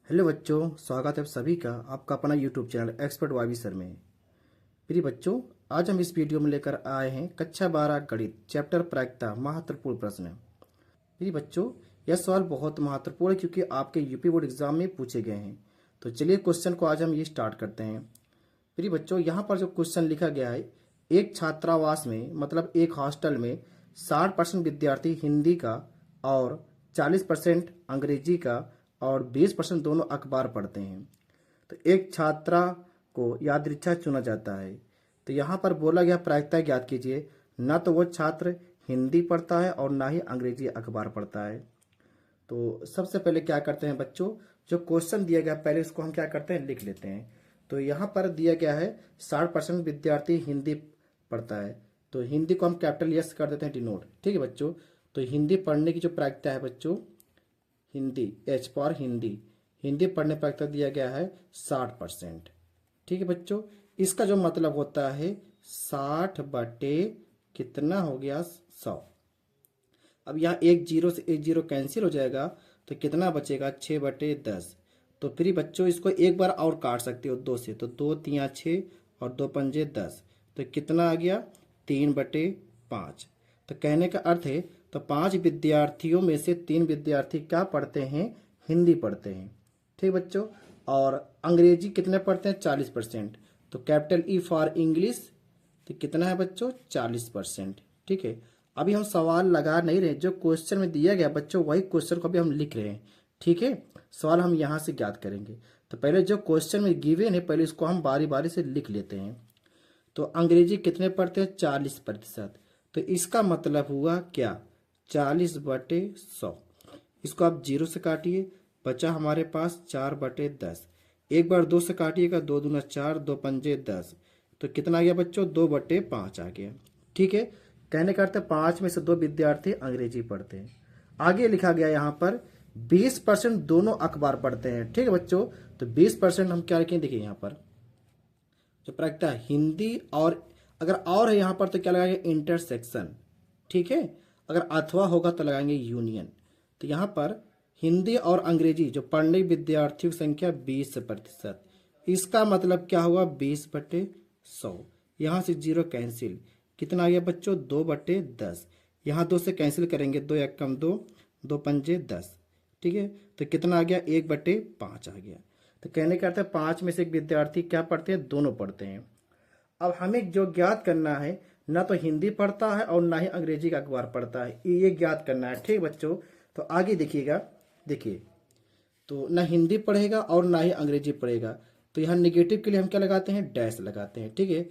Hello बच्चों, स्वागत है आप सभी का आपका अपना YouTube channel expert YV sir में। प्रिय बच्चों, आज हम इस वीडियो में लेकर आए हैं कक्षा 12 गणित चैप्टर प्रायिकता महत्वपूर्ण प्रश्न। प्रिय बच्चों, यह सवाल बहुत महत्वपूर्ण है क्योंकि आपके यूपी बोर्ड एग्जाम में पूछे गए हैं। तो चलिए क्वेश्चन को आज हम ये स्टार्ट करते हैं। प्रिय बच्चों, यहाँ पर जो क्वेश्चन लिखा गया है, एक छात्रावास में मतलब एक हॉस्टल में 60% विद्यार्थी हिंदी का और 40% अंग्रेजी का और 20% दोनों अखबार पढ़ते हैं। तो एक छात्रा को यादृच्छा चुना जाता है। तो यहाँ पर बोला गया प्रायिकता ज्ञात कीजिए। न तो वो छात्र हिंदी पढ़ता है और ना ही अंग्रेजी अखबार पढ़ता है। तो सबसे पहले क्या करते हैं बच्चों, जो क्वेश्चन दिया गया पहले उसको हम क्या करते हैं, लिख लेते हैं। तो यहाँ पर दिया गया है 60% विद्यार्थी हिंदी पढ़ता है। तो हिंदी को हम कैपिटल यस कर देते हैं, डिनोट। ठीक है बच्चों, तो हिंदी पढ़ने की जो प्रायिकता है बच्चों, हिंदी एच फॉर हिंदी, हिंदी पढ़ने पर दिया गया है 60%। ठीक है बच्चों, इसका जो मतलब होता है 60 बटे कितना हो गया 100। अब यहाँ एक जीरो से एक जीरो कैंसिल हो जाएगा तो कितना बचेगा 6/10। तो फिर बच्चों इसको एक बार और काट सकते हो 2 से, तो 2 तिया 6 और 2 पंजे 10। तो कितना आ गया 3/5। तो कहने का अर्थ है तो 5 विद्यार्थियों में से 3 विद्यार्थी क्या पढ़ते हैं, हिंदी पढ़ते हैं। ठीक बच्चों, और अंग्रेजी कितने पढ़ते हैं 40%। तो कैपिटल ई फॉर इंग्लिश, तो कितना है बच्चों 40%। ठीक है, अभी हम सवाल लगा नहीं रहे, जो क्वेश्चन में दिया गया बच्चों वही क्वेश्चन को अभी हम लिख रहे हैं। ठीक है, सवाल हम यहाँ से ज्ञात करेंगे। तो पहले जो क्वेश्चन में गिवन है पहले इसको हम बारी बारी से लिख लेते हैं। तो अंग्रेजी कितने पढ़ते हैं 40%। तो इसका मतलब हुआ क्या 40/100। इसको आप 0 से काटिए, बचा हमारे पास 4/10। एक बार 2 से काटिएगा, 2 दूना 4, 2 पंजे 10। तो कितना आ गया बच्चों 2/5 आ गया। ठीक है, कहने का अर्थ है 5 में से 2 विद्यार्थी अंग्रेजी पढ़ते हैं। आगे लिखा गया यहाँ पर 20% दोनों अखबार पढ़ते हैं। ठीक है बच्चों, तो 20% हम क्या लिखें, देखिए यहाँ पर जो प्रायिकता है हिंदी, और अगर और है यहाँ पर तो क्या लगाएंगे इंटरसेक्शन। ठीक है, अगर अथवा होगा तो लगाएंगे यूनियन। तो यहाँ पर हिंदी और अंग्रेजी जो पढ़ने विद्यार्थियों की संख्या 20%। इसका मतलब क्या हुआ 20/100। यहाँ से 0 कैंसिल, कितना आ गया बच्चों 2/10। यहाँ 2 से कैंसिल करेंगे, 2 एक कम 2, 2 पंजे 10। ठीक है, तो कितना आ गया 1/5 आ गया। तो कहने का अर्थ है 5 में से एक विद्यार्थी क्या पढ़ते हैं, दोनों पढ़ते हैं। अब हमें जो ज्ञात करना है, ना तो हिंदी पढ़ता है और ना ही अंग्रेजी का अखबार पढ़ता है, ये ज्ञात करना है। ठीक बच्चों, तो आगे देखिएगा, देखिए तो ना हिंदी पढ़ेगा और ना ही अंग्रेजी पढ़ेगा। तो यहाँ निगेटिव के लिए हम क्या लगाते हैं, डैश लगाते हैं। ठीक है,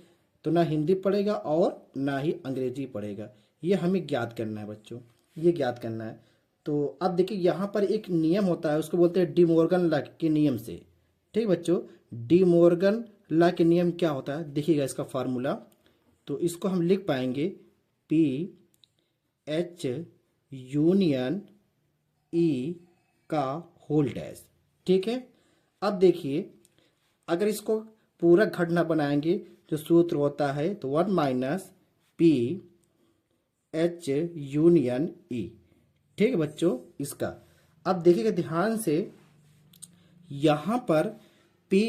तो ना हिंदी पढ़ेगा और ना ही अंग्रेजी पढ़ेगा, ये हमें ज्ञात करना है बच्चों, ये ज्ञात करना है। तो अब देखिए यहाँ पर एक नियम होता है, उसको बोलते हैं डी मॉर्गन लॉ के नियम से। ठीक बच्चों, डी मॉर्गन लॉ के नियम क्या होता है, देखिएगा इसका फार्मूला। तो इसको हम लिख पाएंगे पी एच यूनियन ई का होल डैश। ठीक है, अब देखिए अगर इसको पूरा घटना बनाएंगे, जो सूत्र होता है तो 1 - पी एच यूनियन ई। ठीक है बच्चों, इसका अब देखिएगा ध्यान से, यहां पर P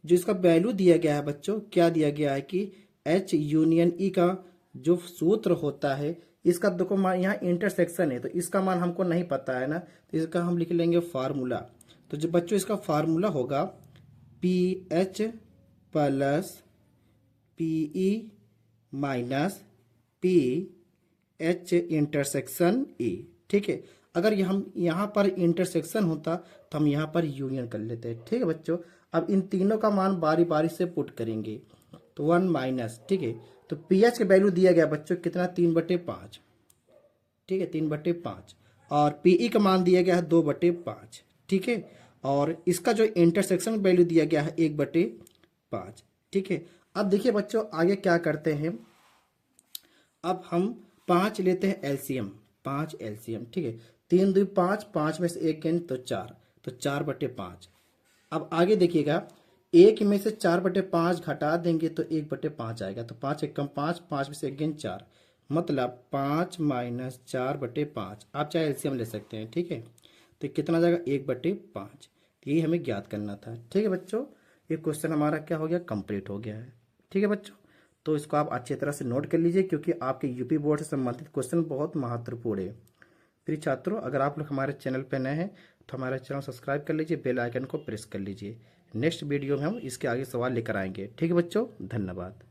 जो इसका वैल्यू दिया गया है बच्चों, क्या दिया गया है कि H यूनियन E का जो सूत्र होता है, इसका देखो मान यहाँ इंटरसेक्शन है तो इसका मान हमको नहीं पता है ना, तो इसका हम लिख लेंगे फार्मूला। तो जो बच्चों इसका फार्मूला होगा PH plus PE minus PH intersection E। ठीक है, अगर हम यहाँ पर इंटरसेक्शन होता तो हम यहाँ पर यूनियन कर लेते हैं। ठीक है बच्चों, अब इन तीनों का मान बारी बारी से पुट करेंगे। तो 1 माइनस, ठीक है, तो पीएच का वैल्यू दिया गया बच्चों कितना 3/5। ठीक है 3/5, और पीई का मान दिया गया है 2/5। ठीक है, और इसका जो इंटरसेक्शन वैल्यू दिया गया है 1/5। ठीक है, अब देखिए बच्चों आगे क्या करते हैं, अब हम 5 लेते हैं एलसीएम, 5 एलसीएम। ठीक है, 3 2 5, 5 में से 1 गेंद तो 4, तो 4/5। अब आगे देखिएगा, 1 में से 4/5 घटा देंगे तो 1/5 आएगा। तो 5 एक कम 5, 5 में से 1 गेंद 4, मतलब 5 - 4/5। आप चाहे एलसीएम ले सकते हैं। ठीक है, तो कितना आ जाएगा 1/5। यही हमें ज्ञात करना था। ठीक है बच्चों, ये क्वेश्चन हमारा क्या हो गया, कंप्लीट हो गया है। ठीक है बच्चों, तो इसको आप अच्छी तरह से नोट कर लीजिए क्योंकि आपके यूपी बोर्ड से संबंधित क्वेश्चन बहुत महत्वपूर्ण है। प्रिय छात्रों, अगर आप लोग हमारे चैनल पर नए हैं तो हमारा चैनल सब्सक्राइब कर लीजिए, बेल आइकन को प्रेस कर लीजिए। नेक्स्ट वीडियो में हम इसके आगे सवाल लेकर आएंगे। ठीक है बच्चों, धन्यवाद।